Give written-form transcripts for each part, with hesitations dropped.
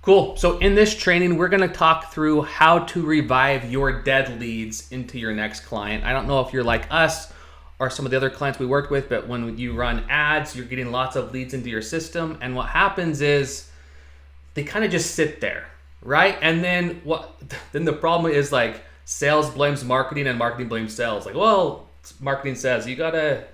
Cool. So in this training, we're going to talk through how to revive your dead leads into your next client. I don't know if you're like us or some of the other clients we worked with, but when you run ads, you're getting lots of leads into your system. And what happens is they kind of just sit there, right? And then then the problem is like sales blames marketing and marketing blames sales. Like, well, marketing says you got to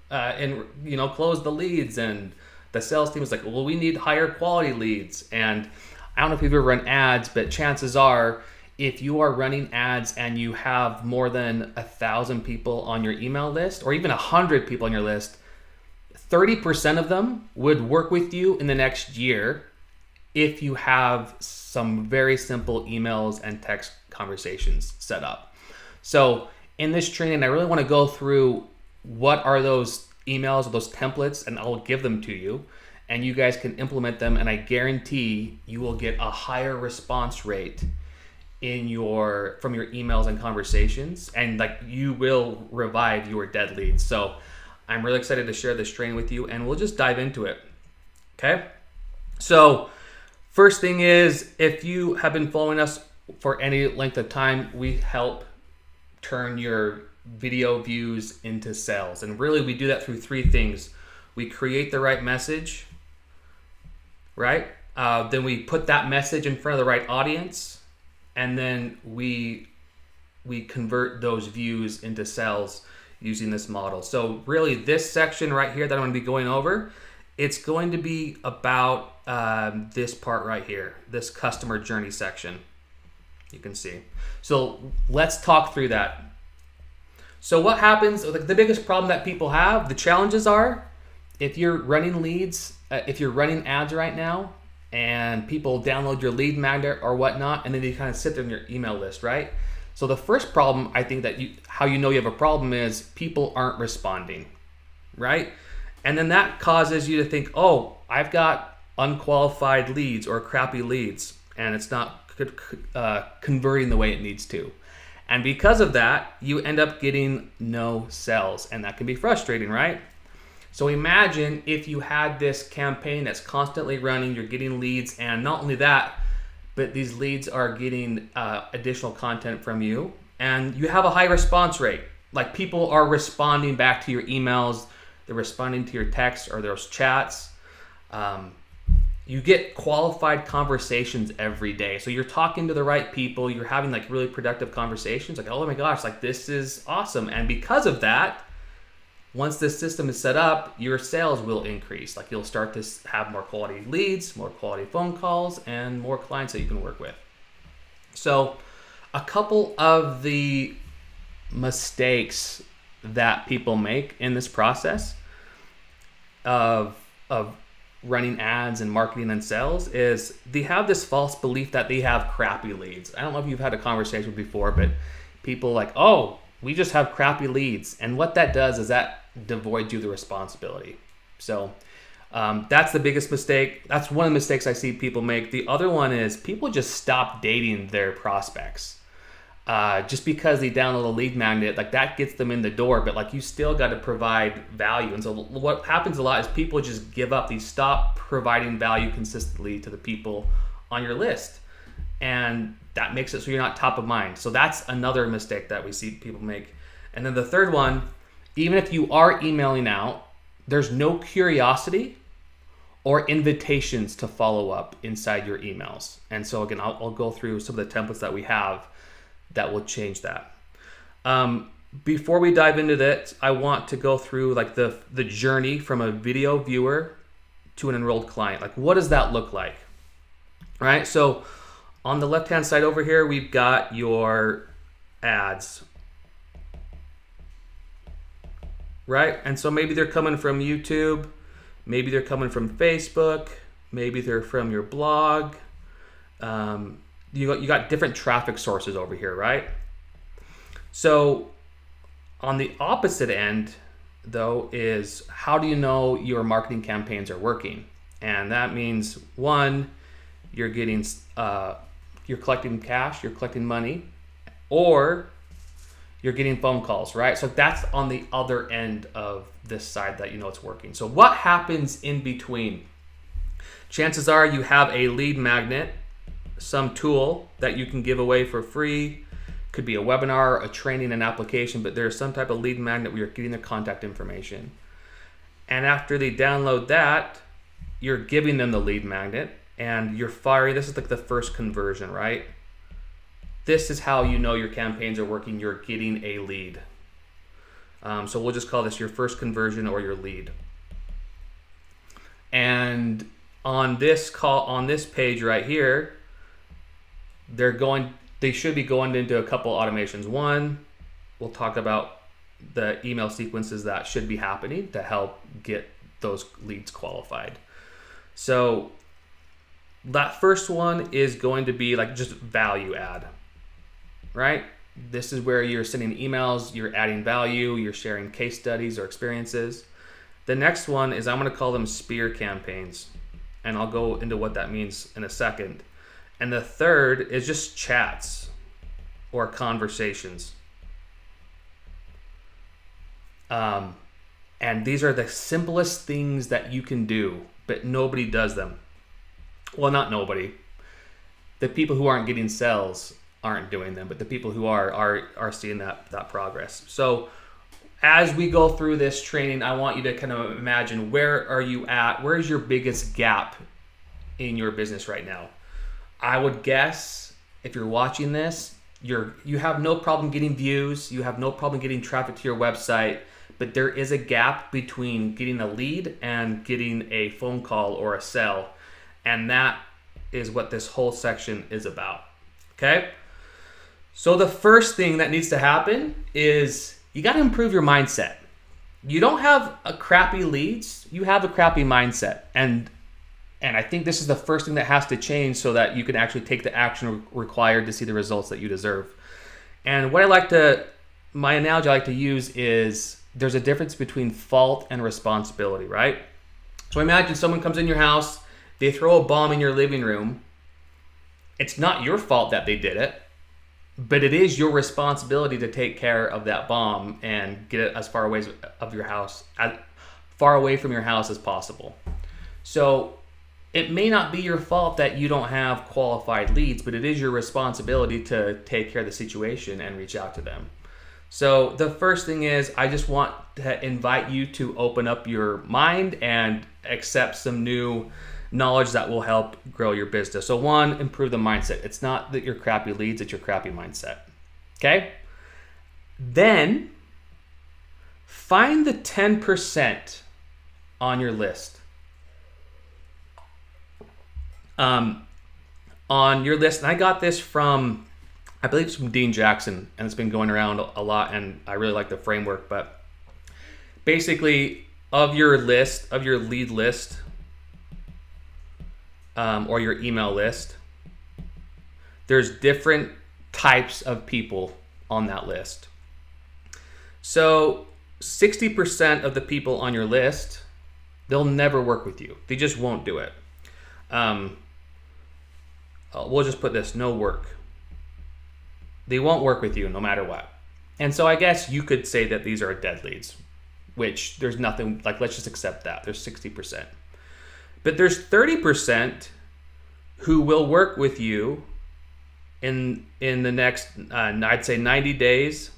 close the leads, and the sales team is like, well, we need higher quality leads. And I don't know if you've ever run ads, but chances are if you are running ads and you have more than 1,000 people on your email list, or even 100 people on your list, 30% of them would work with you in the next year if you have some very simple emails and text conversations set up. So in this training, I really want to go through what are those emails or those templates, and I'll give them to you. And you guys can implement them, and I guarantee you will get a higher response rate from your emails and conversations, and like you will revive your dead leads. So I'm really excited to share this training with you, and we'll just dive into it. Okay? So first thing is, if you have been following us for any length of time, we help turn your video views into sales. And really we do that through three things. We create the right message, right? Then we put that message in front of the right audience, and then we convert those views into sales using this model. So really this section right here that I'm going to be going over, it's going to be about this part right here, this customer journey section. You can see. So let's talk through that. So what happens, like the biggest problem that people have, the challenges are, if you're running leads, if you're running ads right now and people download your lead magnet or whatnot, and then they kind of sit there in your email list, right? So the first problem, I think how you know you have a problem is people aren't responding, right? And then that causes you to think, oh, I've got unqualified leads or crappy leads, and it's not converting the way it needs to. And because of that, you end up getting no sales, and that can be frustrating, right? So imagine if you had this campaign that's constantly running, you're getting leads, and not only that, but these leads are getting additional content from you, and you have a high response rate. Like people are responding back to your emails, they're responding to your texts or those chats. You get qualified conversations every day. So you're talking to the right people, you're having like really productive conversations, like, oh my gosh, like this is awesome. And because of that, once this system is set up, your sales will increase. Like you'll start to have more quality leads, more quality phone calls, and more clients that you can work with. So a couple of the mistakes that people make in this process of running ads and marketing and sales is they have this false belief that they have crappy leads. I don't know if you've had a conversation before, but people like, oh, we just have crappy leads. And what that does is that devoids you the responsibility. So that's the biggest mistake. That's one of the mistakes I see people make. The other one is people just stop dating their prospects. Just because they download a lead magnet, like that gets them in the door, but like you still got to provide value. And so what happens a lot is people just give up. They stop providing value consistently to the people on your list. And that makes it so you're not top of mind. So that's another mistake that we see people make. And then the third one, even if you are emailing out, there's no curiosity or invitations to follow up inside your emails. And so again, I'll go through some of the templates that we have that will change that. Before we dive into that, I want to go through like the journey from a video viewer to an enrolled client. Like what does that look like? All right, so on the left-hand side over here, we've got your ads, right? And so maybe they're coming from YouTube, maybe they're coming from Facebook, maybe they're from your blog. You got different traffic sources over here, right? So on the opposite end, though, is how do you know your marketing campaigns are working? And that means one, you're collecting cash, you're collecting money, or you're getting phone calls, right? So that's on the other end of this side that you know it's working. So what happens in between? Chances are you have a lead magnet some tool that you can give away for free. Could be a webinar, a training, an application, but there's some type of lead magnet where you're getting the contact information. And after they download that, you're giving them the lead magnet and you're firing. This is like the first conversion, right? This is how you know your campaigns are working. You're getting a lead. So we'll just call this your first conversion or your lead. And on this page right here, they should be going into a couple automations. One, we'll talk about the email sequences that should be happening to help get those leads qualified. So that first one is going to be like just value add, right? This is where you're sending emails, you're adding value, you're sharing case studies or experiences. The next one is, I'm going to call them spear campaigns, and I'll go into what that means in a second. And the third is just chats or conversations. And these are the simplest things that you can do, but nobody does them. Well, not nobody. The people who aren't getting sales aren't doing them, but the people who are seeing that progress. So as we go through this training, I want you to kind of imagine, where are you at? Where is your biggest gap in your business right now? I would guess if you're watching this, you have no problem getting views, you have no problem getting traffic to your website, but there is a gap between getting a lead and getting a phone call or a sale. And that is what this whole section is about. Okay? So the first thing that needs to happen is you got to improve your mindset. You don't have a crappy leads, you have a crappy mindset. And I think this is the first thing that has to change so that you can actually take the action required to see the results that you deserve. And my analogy I like to use is, there's a difference between fault and responsibility, right? So imagine someone comes in your house, they throw a bomb in your living room. It's not your fault that they did it, but it is your responsibility to take care of that bomb and get it as far away from your house as possible. So it may not be your fault that you don't have qualified leads, but it is your responsibility to take care of the situation and reach out to them. So the first thing is, I just want to invite you to open up your mind and accept some new knowledge that will help grow your business. So one, improve the mindset. It's not that your crappy leads, it's your crappy mindset. Okay? Then find the 10% on your list. On your list, and I got this from, I believe it's from Dean Jackson, and it's been going around a lot, and I really like the framework. But basically, of your lead list, or your email list, there's different types of people on that list. So 60% of the people on your list, they'll never work with you. They just won't do it. We'll just put this, no work. They won't work with you no matter what. And so I guess you could say that these are dead leads, which there's nothing, like, let's just accept that. There's 60%. But there's 30% who will work with you in the next, I'd say 90 days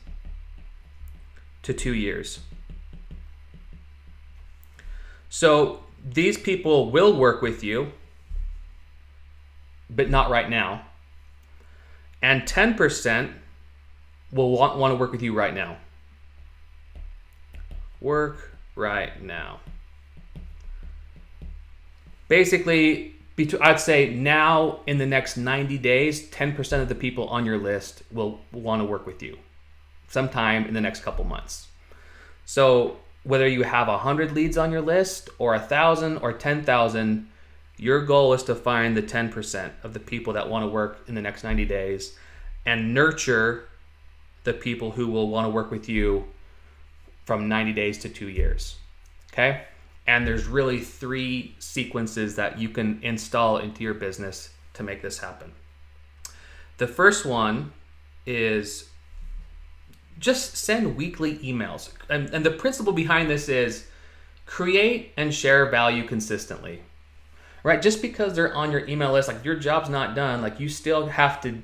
to 2 years. So these people will work with you, but not right now. And 10% will want to work with you right now. Work right now. Basically, I'd say now in the next 90 days, 10% of the people on your list will want to work with you sometime in the next couple months. So whether you have 100 leads on your list or 1,000 or 10,000, your goal is to find the 10% of the people that want to work in the next 90 days and nurture the people who will want to work with you from 90 days to 2 years. Okay? And there's really 3 sequences that you can install into your business to make this happen. The first one is just send weekly emails. And the principle behind this is create and share value consistently. right? Just because they're on your email list, like your job's not done, like you still have to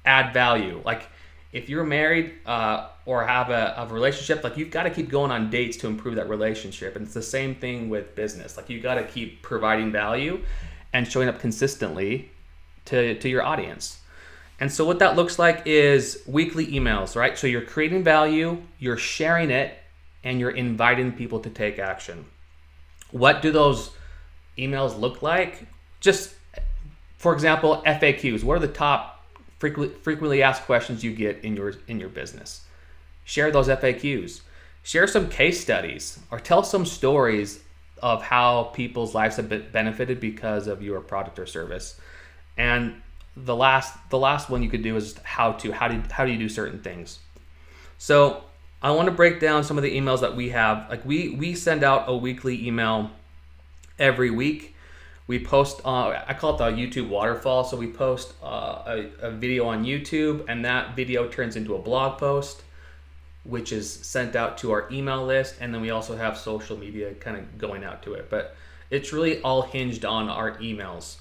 add value. Like if you're married or have a relationship, like you've got to keep going on dates to improve that relationship. And it's the same thing with business. Like you got to keep providing value and showing up consistently to your audience. And so what that looks like is weekly emails, right? So you're creating value, you're sharing it, and you're inviting people to take action. What do those emails look like? Just, for example, FAQs. What are the top frequently asked questions you get in your business? Share those FAQs. Share some case studies or tell some stories of how people's lives have been benefited because of your product or service. And the last one you could do is how do you do certain things. So I want to break down some of the emails that we have. Like we send out a weekly email every week. We post I call it the YouTube waterfall. So we post a video on YouTube, and that video turns into a blog post, which is sent out to our email list, and then we also have social media kind of going out to it. But it's really all hinged on our emails.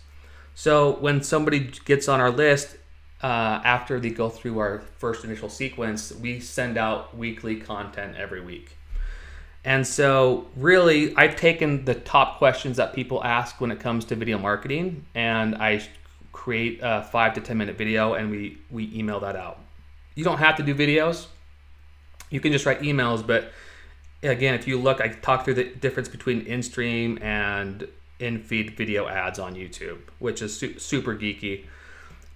So when somebody gets on our list, after they go through our first initial sequence, we send out weekly content every week. And so really, I've taken the top questions that people ask when it comes to video marketing, and I create a 5 to 10 minute video, and we email that out. You don't have to do videos. You can just write emails, but again, if you look, I talk through the difference between in-stream and in-feed video ads on YouTube, which is super geeky.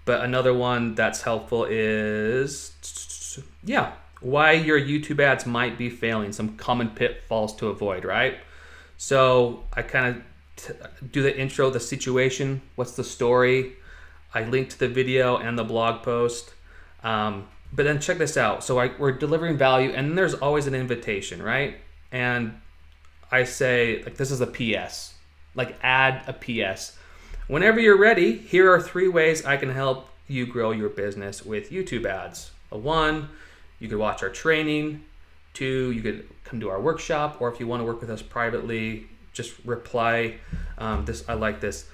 But another one that's helpful is, why your YouTube ads might be failing, some common pitfalls to avoid, right? So I kind of do the intro, the situation, what's the story. I link to the video and the blog post. But then check this out. So we're delivering value, and then there's always an invitation, right? And I say, like, this is a PS. Like, add a PS. Whenever you're ready, here are 3 ways I can help you grow your business with YouTube ads. 1, you could watch our training. 2, you could come to our workshop, or if you want to work with us privately, just reply, I like this.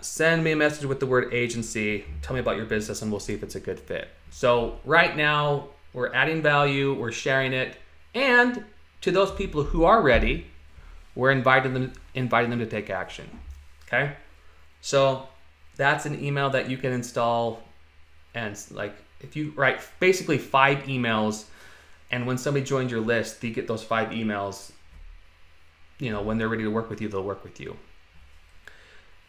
Send me a message with the word agency. Tell me about your business, and we'll see if it's a good fit. So right now, we're adding value, we're sharing it, and to those people who are ready, we're inviting them to take action. Okay? So that's an email that you can install, and like if you write basically 5 emails, and when somebody joins your list, you get those 5 emails. When they're ready to work with you, they'll work with you.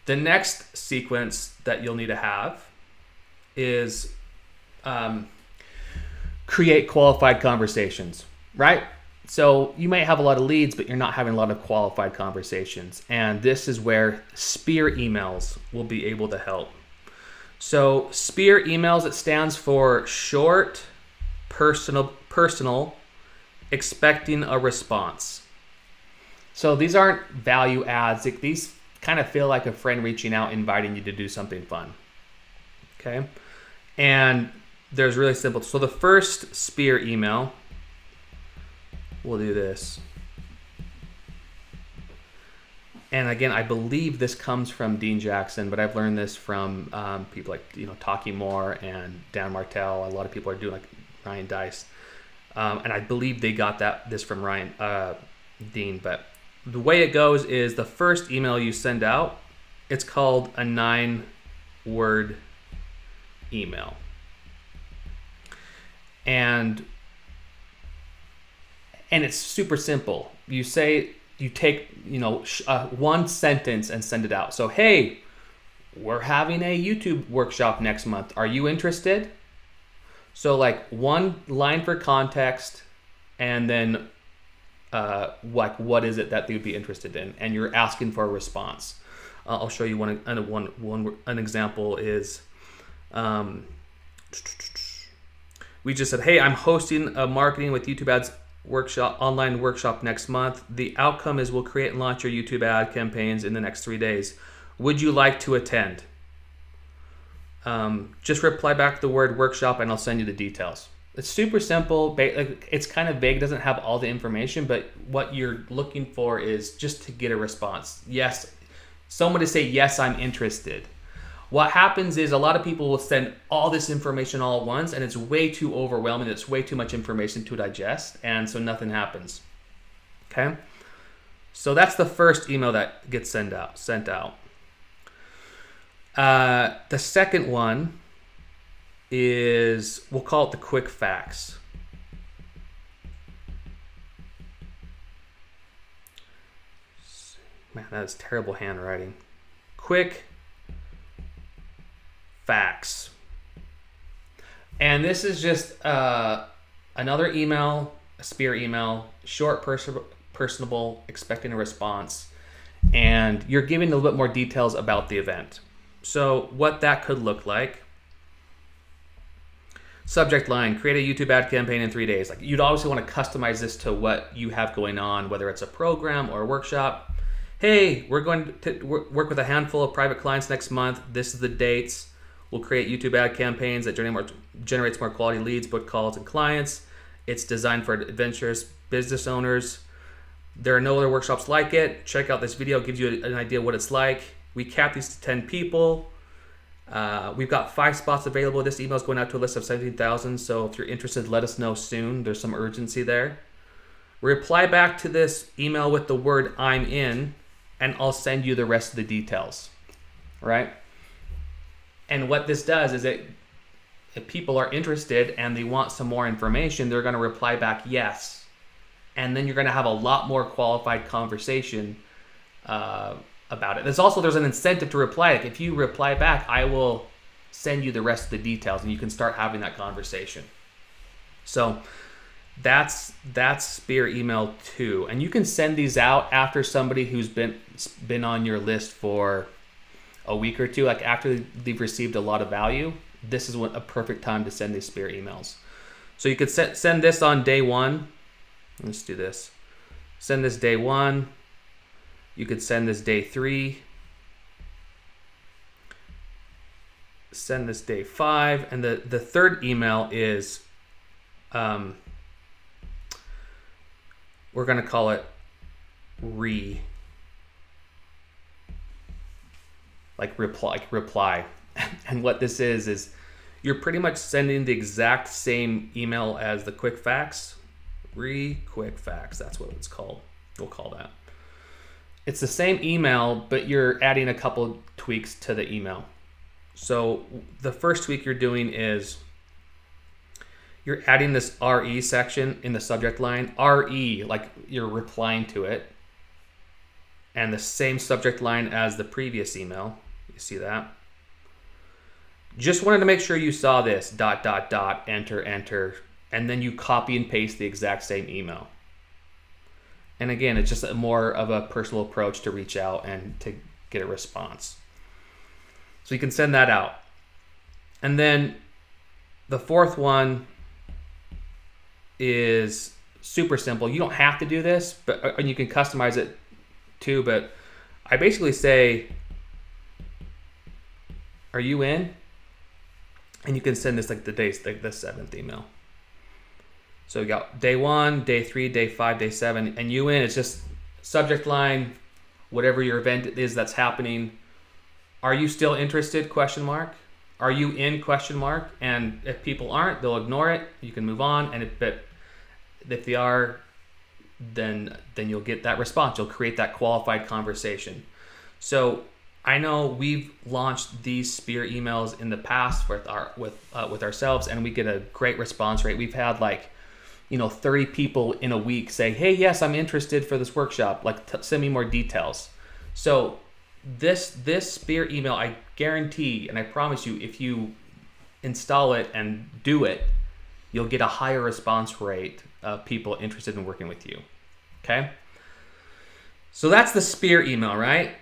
The next sequence that you'll need to have is create qualified conversations, right? So you might have a lot of leads, but you're not having a lot of qualified conversations. And this is where SPEAR emails will be able to help. So SPEAR emails, it stands for short, personal, expecting a response. So these aren't value adds. These kind of feel like a friend reaching out, inviting you to do something fun. Okay? And there's really simple. So the first SPEAR email, we'll do this. And again, I believe this comes from Dean Jackson, but I've learned this from people like Talking More and Dan Martell. A lot of people are doing like Ryan Dice, and I believe they got this from Dean. But the way it goes is the first email you send out, it's called a 9-word email, and it's super simple. You take one sentence and send it out. So, hey, we're having a YouTube workshop next month. Are you interested? So like one line for context, and then what is it that they would be interested in, and you're asking for a response. I'll show you an example is, we just said, hey, I'm hosting a marketing with YouTube ads online workshop next month. The outcome is we'll create and launch your YouTube ad campaigns in the next 3 days. Would you like to attend? Just reply back the word workshop, and I'll send you the details. It's super simple. It's kind of vague, doesn't have all the information, but what you're looking for is just to get a response. Yes, someone to say, yes, I'm interested. What happens is a lot of people will send all this information all at once, and it's way too overwhelming. It's way too much information to digest, and so nothing happens. Okay? So that's the first email that gets sent out. The second one is, we'll call it the quick facts. Man, that is terrible handwriting. Quick facts. And this is just another email, a spear email, short, personable, expecting a response. And you're giving a little bit more details about the event. So what that could look like. Subject line, create a YouTube ad campaign in 3 days. Like, you'd obviously want to customize this to what you have going on, whether it's a program or a workshop. Hey, we're going to work with a handful of private clients next month. This is the dates. We'll create YouTube ad campaigns that generates more quality leads, book calls, and clients. It's designed for adventurous business owners. There are no other workshops like it. Check out this video. It gives you an idea of what it's like. We cap these to 10 people. We've got 5 spots available. This email is going out to a list of 17,000. So if you're interested, let us know soon. There's some urgency there. Reply back to this email with the word "I'm in," and I'll send you the rest of the details. Right? And what this does is if people are interested and they want some more information, they're going to reply back yes. And then you're going to have a lot more qualified conversation about it. There's an incentive to reply. Like, if you reply back, I will send you the rest of the details and you can start having that conversation. So that's Spear email 2. And you can send these out after somebody who's been on your list for a week or two, like after they've received a lot of value. This is a perfect time to send these Spear emails. So you could send this on day 1. Let's do this. Send this day 1. You could send this day 3. Send this day 5. And the third email is, we're going to call it reply. And what this is you're pretty much sending the exact same email as the quick facts. Quick facts, that's what it's called. We'll call that. It's the same email, but you're adding a couple tweaks to the email. So the first tweak you're doing is you're adding this RE section in the subject line. RE, like you're replying to it. And the same subject line as the previous email. You see that? Just wanted to make sure you saw this, ... enter, and then you copy and paste the exact same email. And again, it's just more of a personal approach to reach out and to get a response. So you can send that out. And then the fourth one is super simple. You don't have to do this, and you can customize it too, but I basically say, are you in? And you can send this like the 7th email. So you got day 1, day 3, day 5, day 7, and you in. It's just subject line, whatever your event is that's happening. Are you still interested? ? Are you in ? And if people aren't, they'll ignore it. You can move on. And if they are, then you'll get that response. You'll create that qualified conversation. So I know we've launched these Spear emails in the past with ourselves, and we get a great response rate. We've had 30 people in a week say, "Hey, yes, I'm interested for this workshop. Send me more details." So this Spear email, I guarantee and I promise you, if you install it and do it, you'll get a higher response rate of people interested in working with you. Okay? So that's the Spear email, right?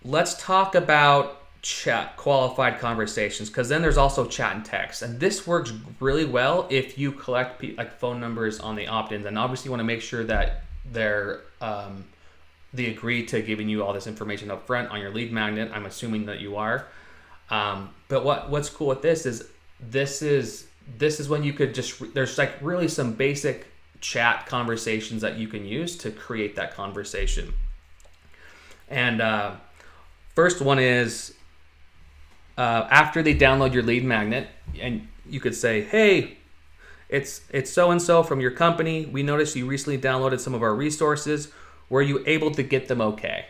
Let's talk about chat, qualified conversations, because then there's also chat and text. And this works really well if you collect phone numbers on the opt-ins. And obviously you want to make sure that they agree to giving you all this information up front on your lead magnet. I'm assuming that you are. But what's cool with this is when you could there's really some basic chat conversations that you can use to create that conversation. And First one is after they download your lead magnet, and you could say, hey, it's so-and-so from your company. We noticed you recently downloaded some of our resources. Were you able to get them okay?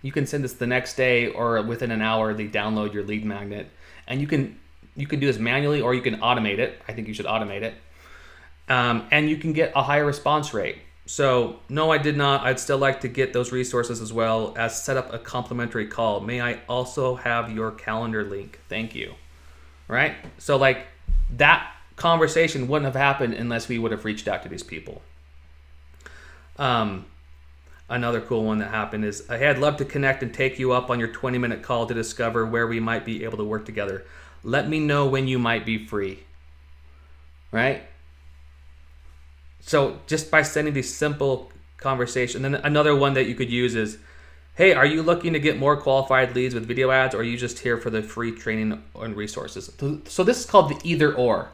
You can send this the next day or within an hour they download your lead magnet. And you can do this manually or you can automate it. I think you should automate it. And you can get a higher response rate. So no, I did not. I'd still like to get those resources as well as set up a complimentary call. May I also have your calendar link? Thank you. Right? So like that conversation wouldn't have happened unless we would have reached out to these people. Another cool one that happened is, hey, I'd love to connect and take you up on your 20-minute call to discover where we might be able to work together. Let me know when you might be free. Right? So just by sending these simple conversations. And then another one that you could use is, hey, are you looking to get more qualified leads with video ads, or are you just here for the free training and resources? So this is called the either or.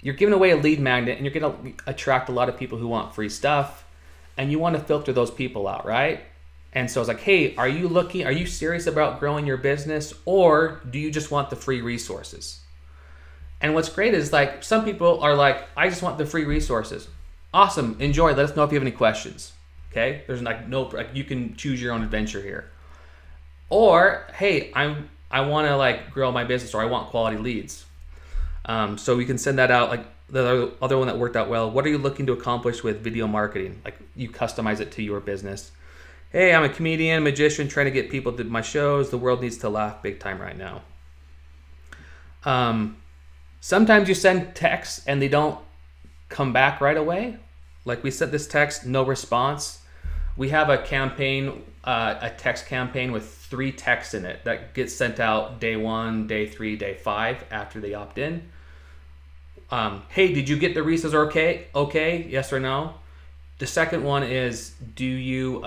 You're giving away a lead magnet and you're going to attract a lot of people who want free stuff, and you want to filter those people out, right? And so it's like, hey, are you serious about growing your business, or do you just want the free resources? And what's great is like some people are like, I just want the free resources. Awesome, enjoy. Let us know if you have any questions. Okay, there's you can choose your own adventure here. Or hey, I want to grow my business, or I want quality leads. So we can send that out. Like the other one that worked out well. What are you looking to accomplish with video marketing? Like you customize it to your business. Hey, I'm a comedian, magician, trying to get people to my shows. The world needs to laugh big time right now. Sometimes you send texts and they don't come back right away. Like we sent this text, no response. We have a campaign, a text campaign with 3 texts in it that gets sent out day 1, day 3, day 5 after they opt in. Hey, did you get the resources okay? Okay, yes or no? The second one is, do you,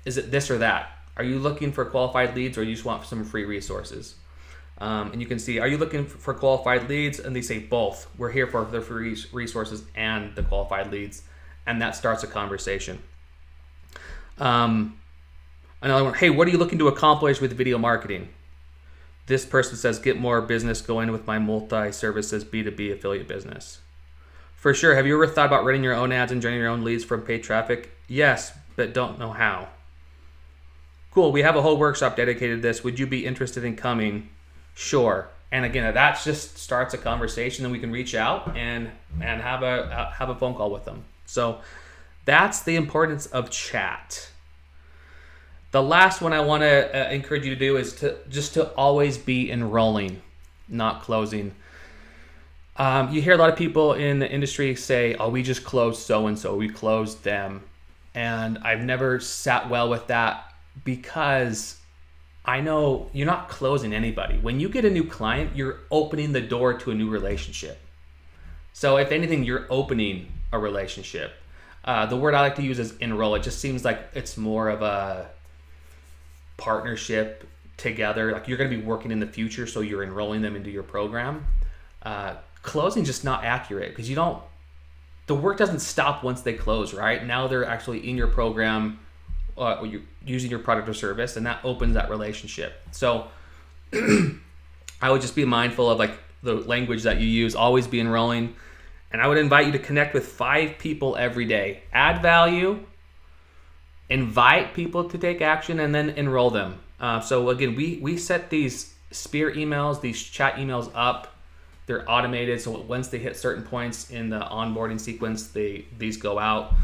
is it this or that? Are you looking for qualified leads, or you just want some free resources? And you can see, are you looking for qualified leads? And they say both. We're here for the free resources and the qualified leads. And that starts a conversation. Another one, hey, what are you looking to accomplish with video marketing? This person says, get more business going with my multi-services B2B affiliate business. For sure. Have you ever thought about running your own ads and generating your own leads from paid traffic? Yes, but don't know how. Cool. We have a whole workshop dedicated to this. Would you be interested in coming? Sure. And again, that just starts a conversation, and we can reach out and have a phone call with them. So that's the importance of chat. The last one I want to encourage you to do is to always be enrolling, not closing. You hear a lot of people in the industry say, oh, we just closed so-and-so, we closed them. And I've never sat well with that, because I know you're not closing anybody. When you get a new client, you're opening the door to a new relationship. So if anything, you're opening a relationship. The word I like to use is enroll. It just seems like it's more of a partnership together. Like you're going to be working in the future, so you're enrolling them into your program. Closing is just not accurate, because the work doesn't stop once they close, right? Now they're actually in your program, you're using your product or service, and that opens that relationship. So I would just be mindful of the language that you use, always be enrolling. And I would invite you to connect with 5 people every day. Add value, invite people to take action, and then enroll them. So again, we set these spear emails, these chat emails up. They're automated, so once they hit certain points in the onboarding sequence, these go out.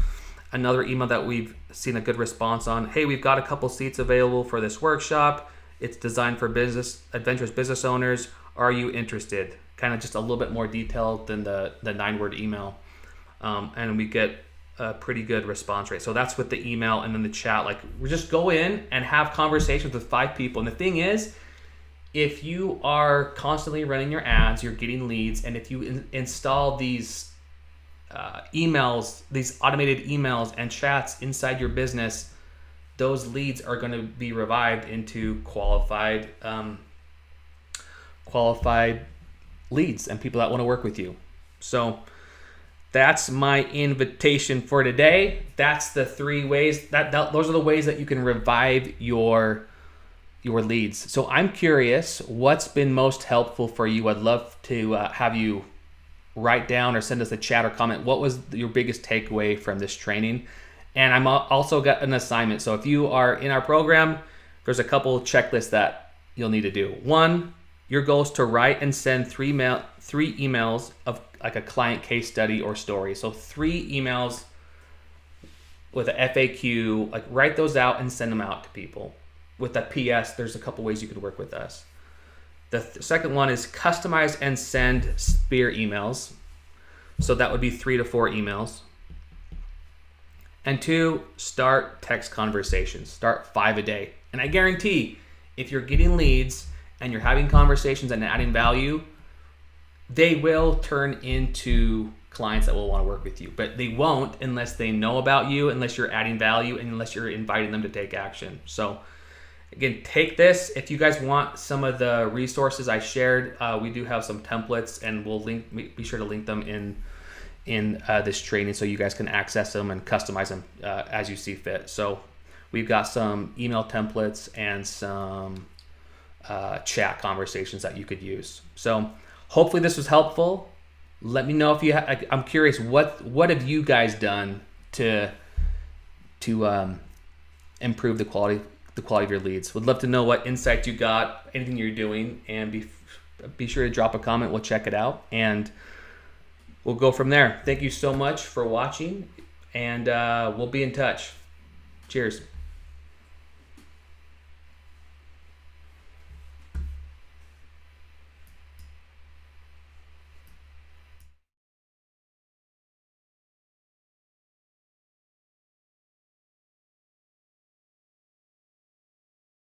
Another email that we've seen a good response on, hey, we've got a couple seats available for this workshop. It's designed for adventurous business owners. Are you interested? Kind of just a little bit more detailed than the 9-word email. And we get a pretty good response rate. So that's with the email, and then the chat. We just go in and have conversations with 5 people. And the thing is, if you are constantly running your ads, you're getting leads, and if you install these emails, these automated emails and chats inside your business, those leads are going to be revived into qualified leads and people that want to work with you. So that's my invitation for today. That's the 3 ways those are the ways that you can revive your your leads. So I'm curious, what's been most helpful for you? I'd love to have you write down or send us a chat or comment. What was your biggest takeaway from this training? And I'm also got an assignment. So if you are in our program, there's a couple checklists that you'll need to do. One, your goal is to write and send three emails of like a client case study or story. So 3 emails with a FAQ, like write those out and send them out to people. With a PS, there's a couple ways you could work with us. The second one is customize and send spear emails. So that would be 3 to 4 emails. And 2, start text conversations. Start 5 a day. And I guarantee if you're getting leads and you're having conversations and adding value, they will turn into clients that will want to work with you. But they won't unless they know about you, unless you're adding value, and unless you're inviting them to take action. So again, take this. If you guys want some of the resources I shared, we do have some templates, and we'll be sure to link them in this training so you guys can access them and customize them as you see fit. So we've got some email templates and some chat conversations that you could use. So hopefully this was helpful. Let me know if you I'm curious, what have you guys done to improve the quality of your leads? Would love to know what insights you got, anything you're doing, and be sure to drop a comment. We'll check it out and we'll go from there. Thank you so much for watching, and we'll be in touch. Cheers.